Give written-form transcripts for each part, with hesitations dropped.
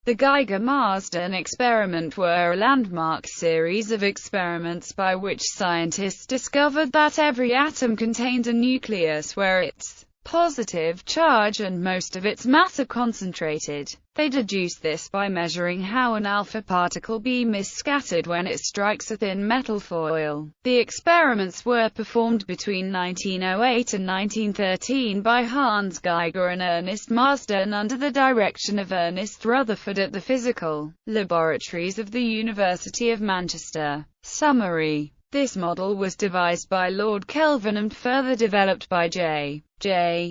The Geiger-Marsden experiment were a landmark series of experiments by which scientists discovered that every atom contained a nucleus where its positive charge and most of its matter concentrated. They deduced this by measuring how an alpha particle beam is scattered when it strikes a thin metal foil. The experiments were performed between 1908 and 1913 by Hans Geiger and Ernest Marsden under the direction of Ernest Rutherford at the Physical Laboratories of the University of Manchester. Summary: this model was devised by Lord Kelvin and further developed by J.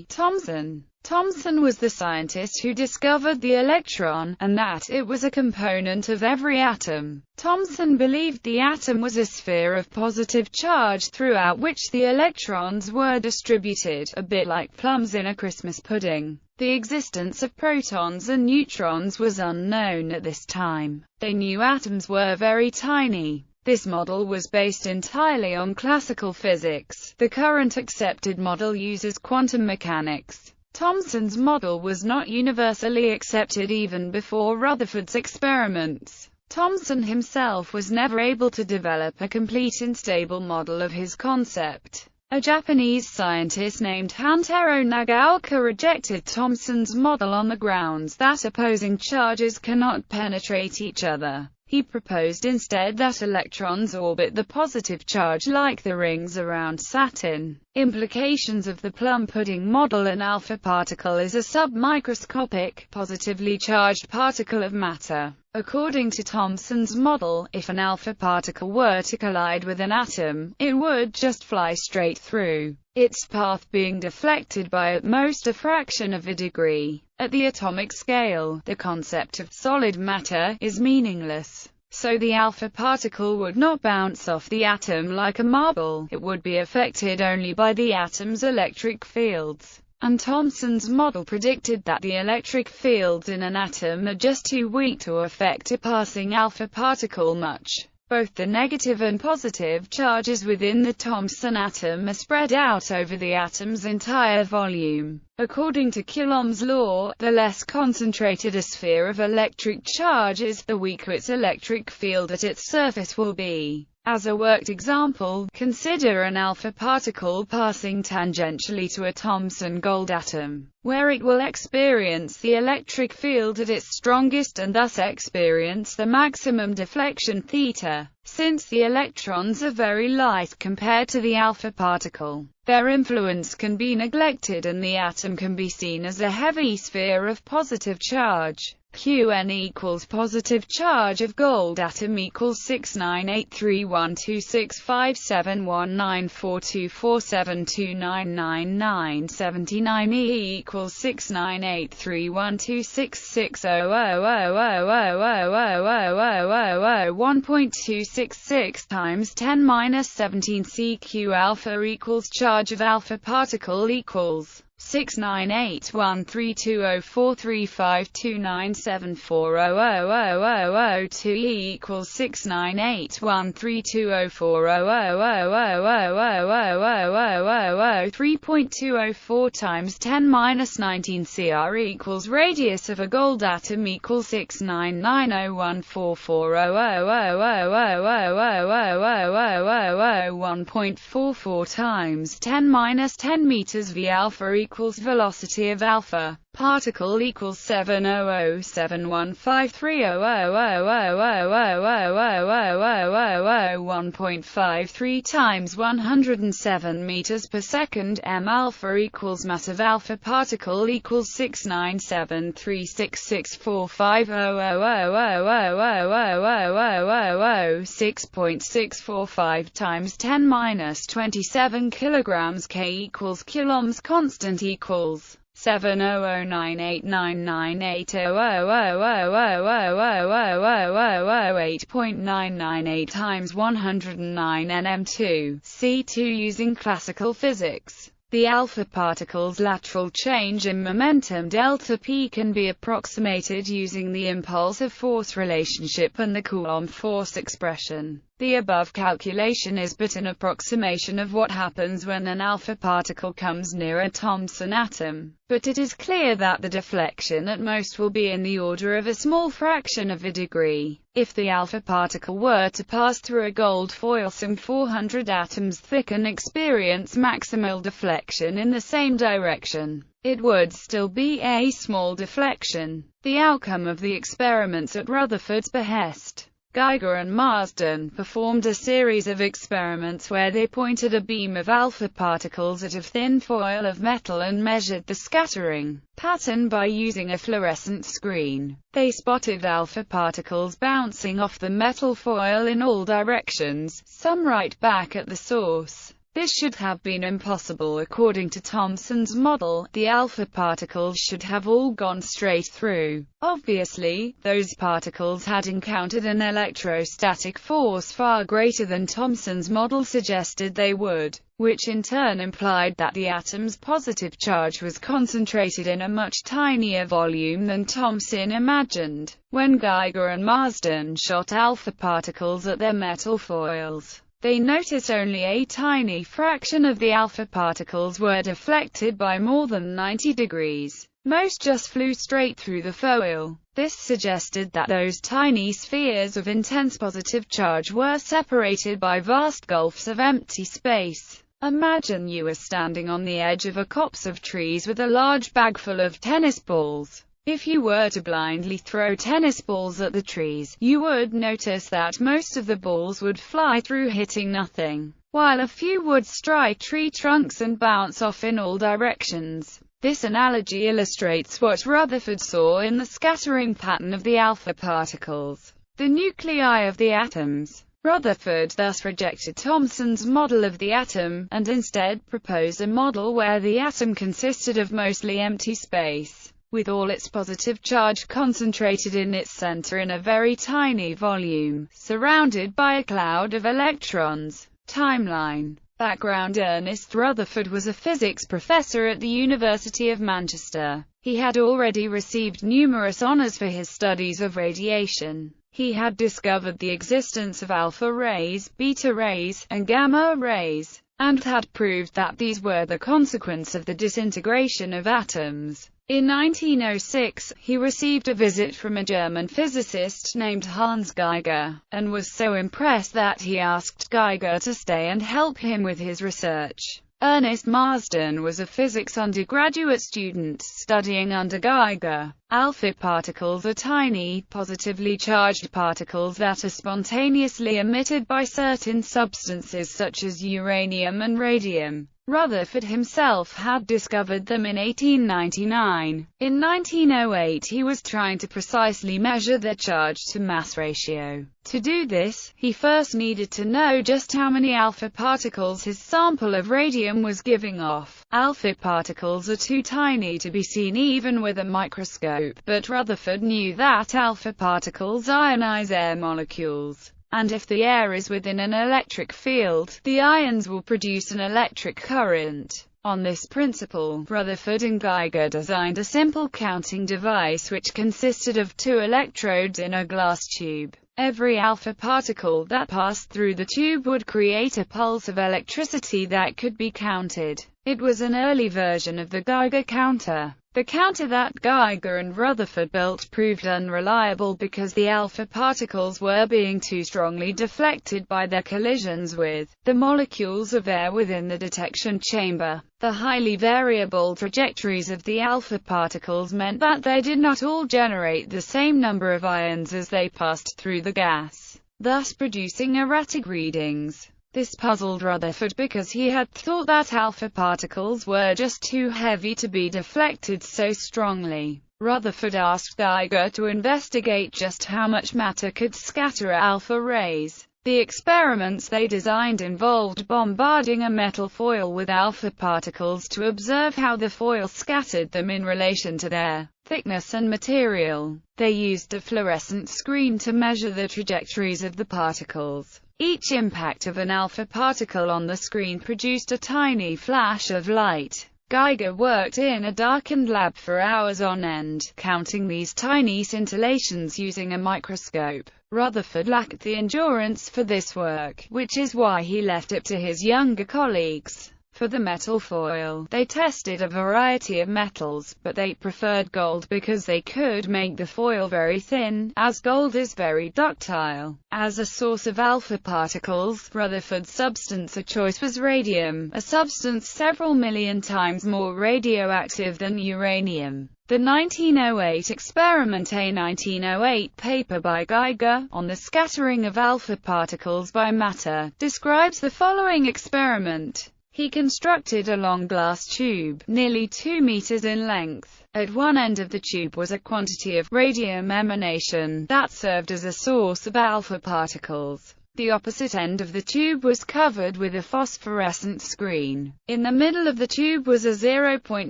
Thomson. Thomson was the scientist who discovered the electron, and that it was a component of every atom. Thomson believed the atom was a sphere of positive charge throughout which the electrons were distributed, a bit like plums in a Christmas pudding. The existence of protons and neutrons was unknown at this time. They knew atoms were very tiny. This model was based entirely on classical physics. The current accepted model uses quantum mechanics. Thomson's model was not universally accepted even before Rutherford's experiments. Thomson himself was never able to develop a complete and stable model of his concept. A Japanese scientist named Hantaro Nagaoka rejected Thomson's model on the grounds that opposing charges cannot penetrate each other. He proposed instead that electrons orbit the positive charge like the rings around Saturn. Implications of the plum pudding model: an alpha particle is a submicroscopic, positively charged particle of matter. According to Thomson's model, if an alpha particle were to collide with an atom, it would just fly straight through, its path being deflected by at most a fraction of a degree. At the atomic scale, the concept of solid matter is meaningless. So the alpha particle would not bounce off the atom like a marble, it would be affected only by the atom's electric fields. And Thomson's model predicted that the electric fields in an atom are just too weak to affect a passing alpha particle much. Both the negative and positive charges within the Thomson atom are spread out over the atom's entire volume. According to Coulomb's law, the less concentrated a sphere of electric charge is, the weaker its electric field at its surface will be. As a worked example, consider an alpha particle passing tangentially to a Thomson gold atom, where it will experience the electric field at its strongest and thus experience the maximum deflection theta. Since the electrons are very light compared to the alpha particle, their influence can be neglected and the atom can be seen as a heavy sphere of positive charge. Qn equals positive charge of gold atom equals 698312657194247299979. E equals 698312660000000000000 1.266 times 10 minus 17 CQ alpha equals charge of alpha particle equals 698132043529740000002 E equals 69813204000000000 3.204 times 10 minus 19 CR equals radius of a gold atom equals 699014400000000 1.44 times 10 minus 10 meters V alpha equals velocity of alpha particle equals 1.53 times 107 meters per second. M alpha equals mass of alpha particle equals 69736645500000000 6.645 times 10 minus 27 kilograms. K equals Coulomb's constant equals 7009899800000000000 times 109 nm2 C2 using classical physics. The alpha particle's lateral change in momentum delta p can be approximated using the impulse of force relationship and the Coulomb force expression. The above calculation is but an approximation of what happens when an alpha particle comes near a Thomson atom, but it is clear that the deflection at most will be in the order of a small fraction of a degree. If the alpha particle were to pass through a gold foil some 400 atoms thick and experience maximal deflection in the same direction, it would still be a small deflection. The outcome of the experiments at Rutherford's behest, Geiger and Marsden performed a series of experiments where they pointed a beam of alpha particles at a thin foil of metal and measured the scattering pattern by using a fluorescent screen. They spotted alpha particles bouncing off the metal foil in all directions, some right back at the source. This should have been impossible according to Thomson's model. The alpha particles should have all gone straight through. Obviously, those particles had encountered an electrostatic force far greater than Thomson's model suggested they would, which in turn implied that the atom's positive charge was concentrated in a much tinier volume than Thomson imagined. When Geiger and Marsden shot alpha particles at their metal foils, they noticed only a tiny fraction of the alpha particles were deflected by more than 90 degrees. Most just flew straight through the foil. This suggested that those tiny spheres of intense positive charge were separated by vast gulfs of empty space. Imagine you are standing on the edge of a copse of trees with a large bag full of tennis balls. If you were to blindly throw tennis balls at the trees, you would notice that most of the balls would fly through hitting nothing, while a few would strike tree trunks and bounce off in all directions. This analogy illustrates what Rutherford saw in the scattering pattern of the alpha particles, the nuclei of the atoms. Rutherford thus rejected Thomson's model of the atom, and instead proposed a model where the atom consisted of mostly empty space, with all its positive charge concentrated in its center in a very tiny volume, surrounded by a cloud of electrons. Timeline. Background: Ernest Rutherford was a physics professor at the University of Manchester. He had already received numerous honors for his studies of radiation. He had discovered the existence of alpha rays, beta rays, and gamma rays, and had proved that these were the consequence of the disintegration of atoms. In 1906, he received a visit from a German physicist named Hans Geiger, and was so impressed that he asked Geiger to stay and help him with his research. Ernest Marsden was a physics undergraduate student studying under Geiger. Alpha particles are tiny, positively charged particles that are spontaneously emitted by certain substances such as uranium and radium. Rutherford himself had discovered them in 1899. In 1908 he was trying to precisely measure their charge-to-mass ratio. To do this, he first needed to know just how many alpha particles his sample of radium was giving off. Alpha particles are too tiny to be seen even with a microscope, but Rutherford knew that alpha particles ionize air molecules, and if the air is within an electric field, the ions will produce an electric current. On this principle, Rutherford and Geiger designed a simple counting device which consisted of two electrodes in a glass tube. Every alpha particle that passed through the tube would create a pulse of electricity that could be counted. It was an early version of the Geiger counter. The counter that Geiger and Rutherford built proved unreliable because the alpha particles were being too strongly deflected by their collisions with the molecules of air within the detection chamber. The highly variable trajectories of the alpha particles meant that they did not all generate the same number of ions as they passed through the gas, thus producing erratic readings. This puzzled Rutherford because he had thought that alpha particles were just too heavy to be deflected so strongly. Rutherford asked Geiger to investigate just how much matter could scatter alpha rays. The experiments they designed involved bombarding a metal foil with alpha particles to observe how the foil scattered them in relation to their thickness and material. They used a fluorescent screen to measure the trajectories of the particles. Each impact of an alpha particle on the screen produced a tiny flash of light. Geiger worked in a darkened lab for hours on end, counting these tiny scintillations using a microscope. Rutherford lacked the endurance for this work, which is why he left it to his younger colleagues. For the metal foil, they tested a variety of metals, but they preferred gold because they could make the foil very thin, as gold is very ductile. As a source of alpha particles, Rutherford's substance of choice was radium, a substance several million times more radioactive than uranium. The 1908 experiment, a 1908 paper by Geiger, on the scattering of alpha particles by matter, describes the following experiment. He constructed a long glass tube, nearly 2 meters in length. At one end of the tube was a quantity of radium emanation that served as a source of alpha particles. The opposite end of the tube was covered with a phosphorescent screen. In the middle of the tube was a 0.9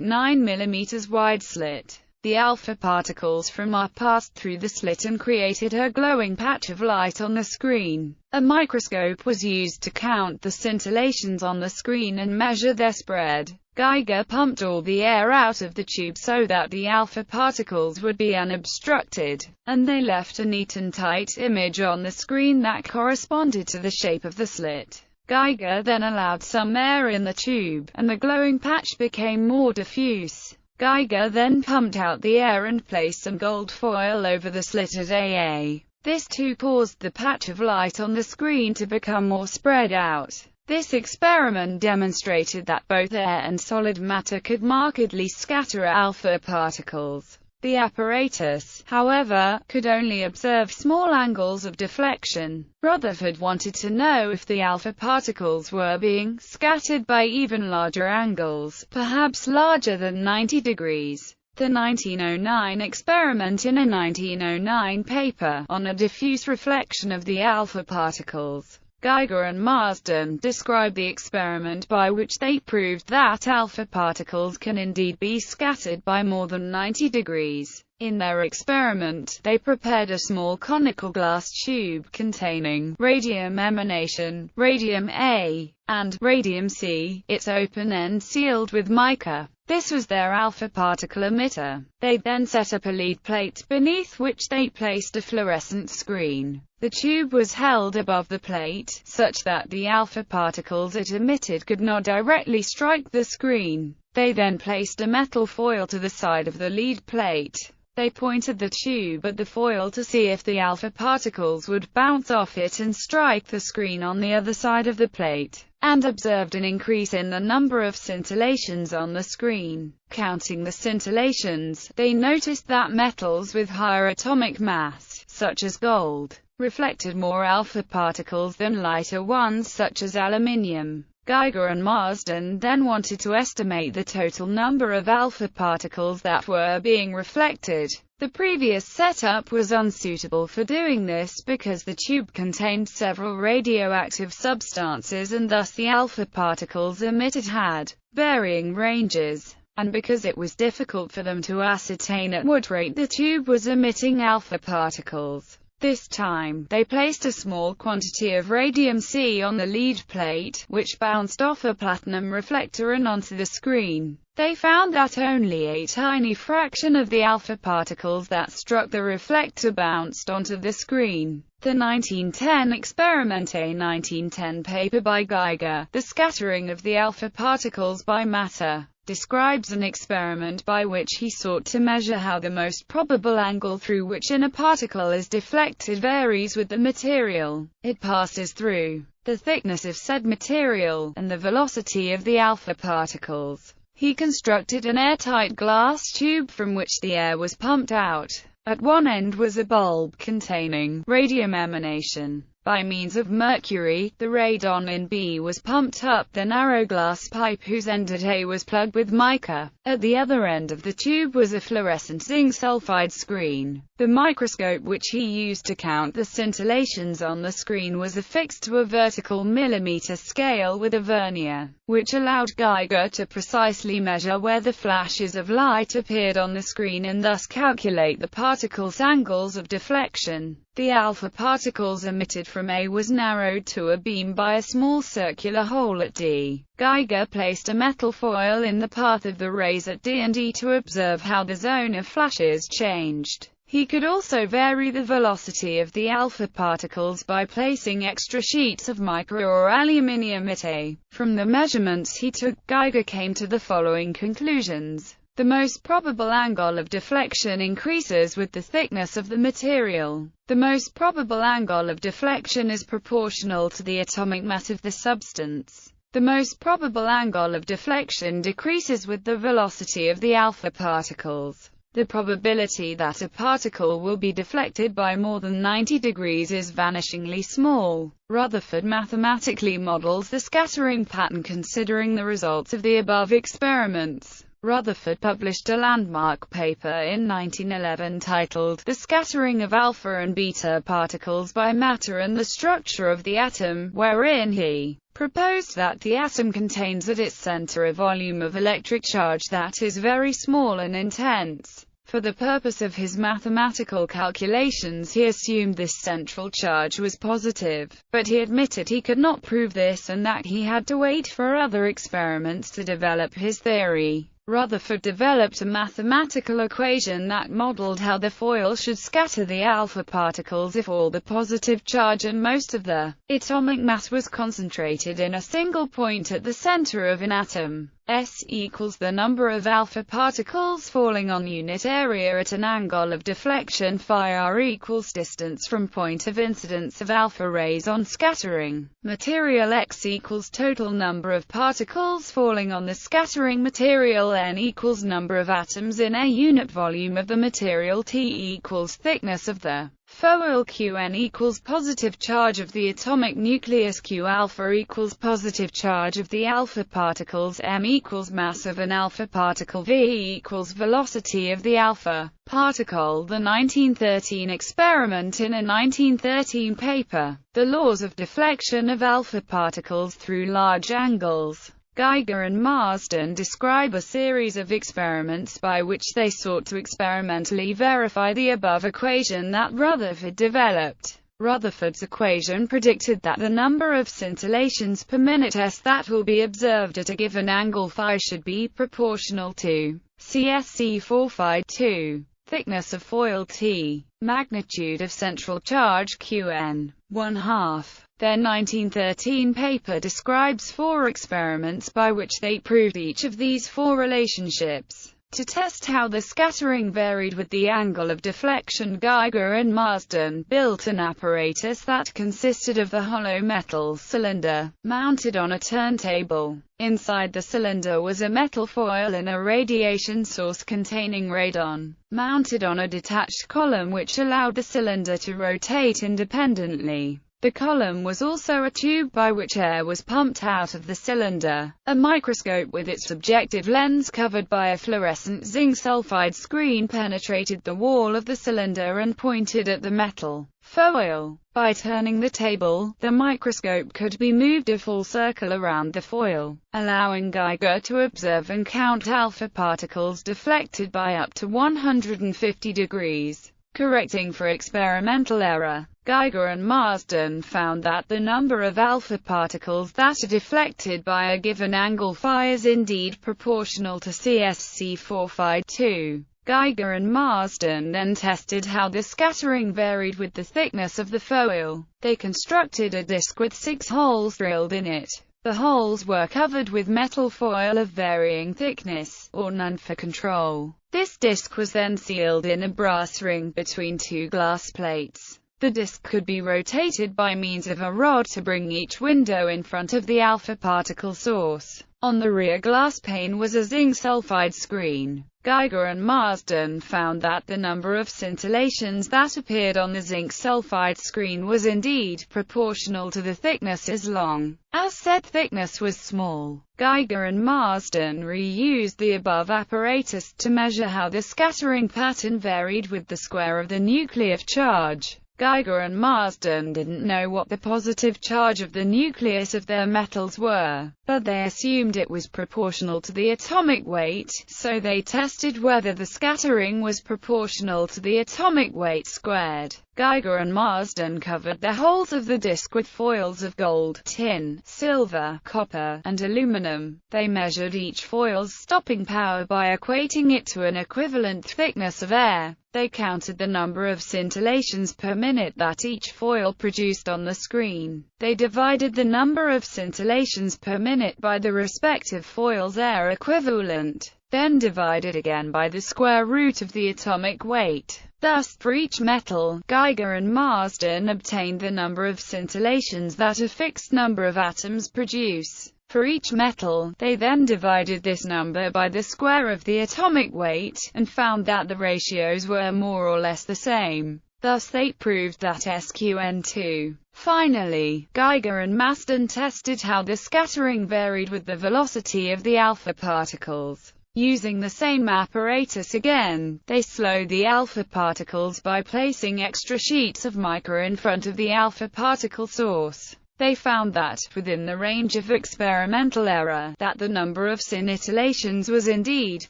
mm wide slit. The alpha particles from air passed through the slit and created a glowing patch of light on the screen. A microscope was used to count the scintillations on the screen and measure their spread. Geiger pumped all the air out of the tube so that the alpha particles would be unobstructed, and they left a neat and tight image on the screen that corresponded to the shape of the slit. Geiger then allowed some air in the tube, and the glowing patch became more diffuse. Geiger then pumped out the air and placed some gold foil over the slit at AA. This too caused the patch of light on the screen to become more spread out. This experiment demonstrated that both air and solid matter could markedly scatter alpha particles. The apparatus, however, could only observe small angles of deflection. Rutherford wanted to know if the alpha particles were being scattered by even larger angles, perhaps larger than 90 degrees. The 1909 experiment, in a 1909 paper, on a diffuse reflection of the alpha particles. Geiger and Marsden described the experiment by which they proved that alpha particles can indeed be scattered by more than 90 degrees. In their experiment, they prepared a small conical glass tube containing radium emanation, radium A, and radium C, its open end sealed with mica. This was their alpha particle emitter. They then set up a lead plate, beneath which they placed a fluorescent screen. The tube was held above the plate, such that the alpha particles it emitted could not directly strike the screen. They then placed a metal foil to the side of the lead plate. They pointed the tube at the foil to see if the alpha particles would bounce off it and strike the screen on the other side of the plate, and observed an increase in the number of scintillations on the screen. Counting the scintillations, they noticed that metals with higher atomic mass, such as gold, reflected more alpha particles than lighter ones such as aluminium. Geiger and Marsden then wanted to estimate the total number of alpha particles that were being reflected. The previous setup was unsuitable for doing this because the tube contained several radioactive substances and thus the alpha particles emitted had varying ranges, and because it was difficult for them to ascertain at what rate the tube was emitting alpha particles. This time, they placed a small quantity of radium C on the lead plate, which bounced off a platinum reflector and onto the screen. They found that only a tiny fraction of the alpha particles that struck the reflector bounced onto the screen. The 1910 experiment, a 1910 paper by Geiger, The Scattering of the Alpha Particles by Matter, describes an experiment by which he sought to measure how the most probable angle through which a particle is deflected varies with the material it passes through, the thickness of said material, and the velocity of the alpha particles. He constructed an airtight glass tube from which the air was pumped out. At one end was a bulb containing radium emanation. By means of mercury, the radon in B was pumped up the narrow glass pipe whose end at A was plugged with mica. At the other end of the tube was a fluorescent zinc sulfide screen. The microscope which he used to count the scintillations on the screen was affixed to a vertical millimeter scale with a vernier. which allowed Geiger to precisely measure where the flashes of light appeared on the screen and thus calculate the particles' angles of deflection. The alpha particles emitted from A was narrowed to a beam by a small circular hole at D. Geiger placed a metal foil in the path of the rays at D and E to observe how the zone of flashes changed. He could also vary the velocity of the alpha particles by placing extra sheets of mica or aluminium at A. From the measurements he took, Geiger came to the following conclusions. The most probable angle of deflection increases with the thickness of the material. The most probable angle of deflection is proportional to the atomic mass of the substance. The most probable angle of deflection decreases with the velocity of the alpha particles. The probability that a particle will be deflected by more than 90 degrees is vanishingly small. Rutherford mathematically models the scattering pattern considering the results of the above experiments. Rutherford published a landmark paper in 1911 titled The Scattering of Alpha and Beta Particles by Matter and the Structure of the Atom, wherein he proposed that the atom contains at its center a volume of electric charge that is very small and intense. For the purpose of his mathematical calculations he assumed this central charge was positive, but he admitted he could not prove this and that he had to wait for other experiments to develop his theory. Rutherford developed a mathematical equation that modeled how the foil should scatter the alpha particles if all the positive charge and most of the atomic mass was concentrated in a single point at the center of an atom. S equals the number of alpha particles falling on unit area at an angle of deflection phi r equals distance from point of incidence of alpha rays on scattering material. X equals total number of particles falling on the scattering material. N equals number of atoms in a unit volume of the material. T equals thickness of the foil. Qn equals positive charge of the atomic nucleus. Q alpha equals positive charge of the alpha particles. M equals mass of an alpha particle. V equals velocity of the alpha particle. The 1913 experiment. In a 1913 paper, The Laws of Deflection of Alpha Particles Through Large Angles, Geiger and Marsden describe a series of experiments by which they sought to experimentally verify the above equation that Rutherford developed. Rutherford's equation predicted that the number of scintillations per minute s that will be observed at a given angle phi should be proportional to CSC4 phi 2, thickness of foil T, magnitude of central charge Qn, 1/2. Their 1913 paper describes 4 experiments by which they proved each of these 4 relationships. To test how the scattering varied with the angle of deflection, Geiger and Marsden built an apparatus that consisted of a hollow metal cylinder, mounted on a turntable. Inside the cylinder was a metal foil and a radiation source containing radon, mounted on a detached column which allowed the cylinder to rotate independently. The column was also a tube by which air was pumped out of the cylinder. A microscope with its objective lens covered by a fluorescent zinc sulfide screen penetrated the wall of the cylinder and pointed at the metal foil. By turning the table, the microscope could be moved a full circle around the foil, allowing Geiger to observe and count alpha particles deflected by up to 150 degrees. Correcting for experimental error, Geiger and Marsden found that the number of alpha particles that are deflected by a given angle phi is indeed proportional to CSC4 phi 2. Geiger and Marsden then tested how the scattering varied with the thickness of the foil. They constructed a disc with 6 holes drilled in it. The holes were covered with metal foil of varying thickness, or none for control. This disc was then sealed in a brass ring between 2 glass plates. The disc could be rotated by means of a rod to bring each window in front of the alpha particle source. On the rear glass pane was a zinc sulfide screen. Geiger and Marsden found that the number of scintillations that appeared on the zinc sulfide screen was indeed proportional to the thickness as long as said thickness was small. Geiger and Marsden reused the above apparatus to measure how the scattering pattern varied with the square of the nuclear charge. Geiger and Marsden didn't know what the positive charge of the nucleus of their metals were, but they assumed it was proportional to the atomic weight, so they tested whether the scattering was proportional to the atomic weight squared. Geiger and Marsden covered the holes of the disk with foils of gold, tin, silver, copper, and aluminum. They measured each foil's stopping power by equating it to an equivalent thickness of air. They counted the number of scintillations per minute that each foil produced on the screen. They divided the number of scintillations per minute by the respective foil's air equivalent, then divided again by the square root of the atomic weight. Thus, for each metal, Geiger and Marsden obtained the number of scintillations that a fixed number of atoms produce. For each metal, they then divided this number by the square of the atomic weight, and found that the ratios were more or less the same. Thus they proved that SQN2. Finally, Geiger and Marsden tested how the scattering varied with the velocity of the alpha particles. Using the same apparatus again, they slowed the alpha particles by placing extra sheets of mica in front of the alpha particle source. They found that, within the range of experimental error, that the number of scintillations was indeed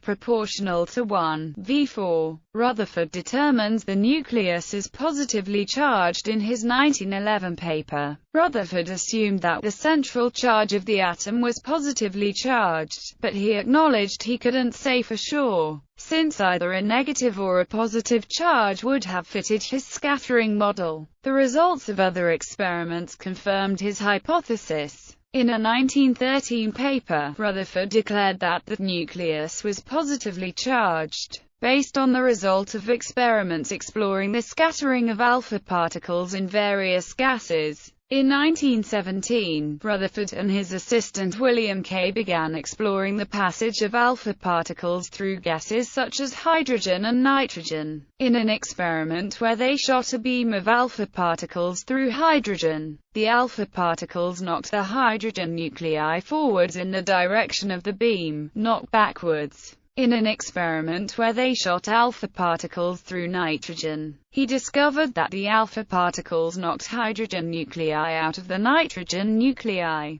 proportional to 1:4. Rutherford determines the nucleus is positively charged in his 1911 paper. Rutherford assumed that the central charge of the atom was positively charged, but he acknowledged he couldn't say for sure, since either a negative or a positive charge would have fitted his scattering model. The results of other experiments confirmed his hypothesis. In a 1913 paper, Rutherford declared that the nucleus was positively charged, based on the result of experiments exploring the scattering of alpha particles in various gases. In 1917, Rutherford and his assistant William K. began exploring the passage of alpha particles through gases such as hydrogen and nitrogen. In an experiment where they shot a beam of alpha particles through hydrogen, the alpha particles knocked the hydrogen nuclei forwards in the direction of the beam, not backwards. In an experiment where they shot alpha particles through nitrogen, he discovered that the alpha particles knocked hydrogen nuclei out of the nitrogen nuclei.